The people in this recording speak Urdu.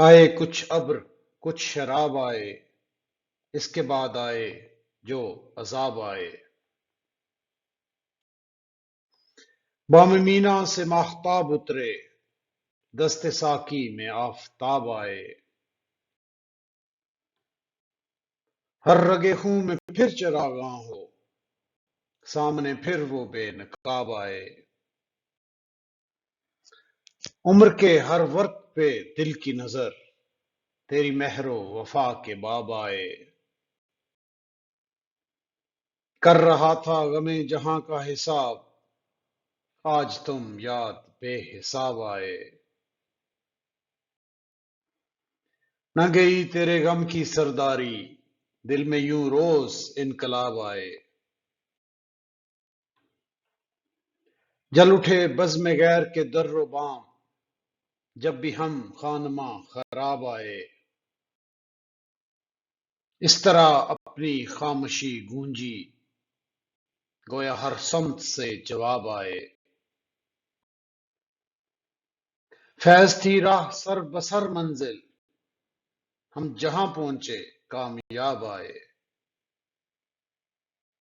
آئے کچھ ابر کچھ شراب آئے، اس کے بعد آئے جو عذاب آئے۔ بام مینا سے ماہتاب اترے، دست ساقی میں آفتاب آئے۔ ہر رگے خوں میں پھر چراغاں ہو، سامنے پھر وہ بے نقاب آئے۔ عمر کے ہر ورق پہ دل کی نظر، تیری مہر و وفا کے باب آئے۔ کر رہا تھا غم جہاں کا حساب، آج تم یاد بے حساب آئے۔ نہ گئی تیرے غم کی سرداری، دل میں یوں روز انقلاب آئے۔ جل اٹھے بزم غیر کے در و بام، جب بھی ہم خانماں خراب آئے۔ اس طرح اپنی خاموشی گونجی، گویا ہر سمت سے جواب آئے۔ فیض تھی راہ سر بسر منزل، ہم جہاں پہنچے کامیاب آئے۔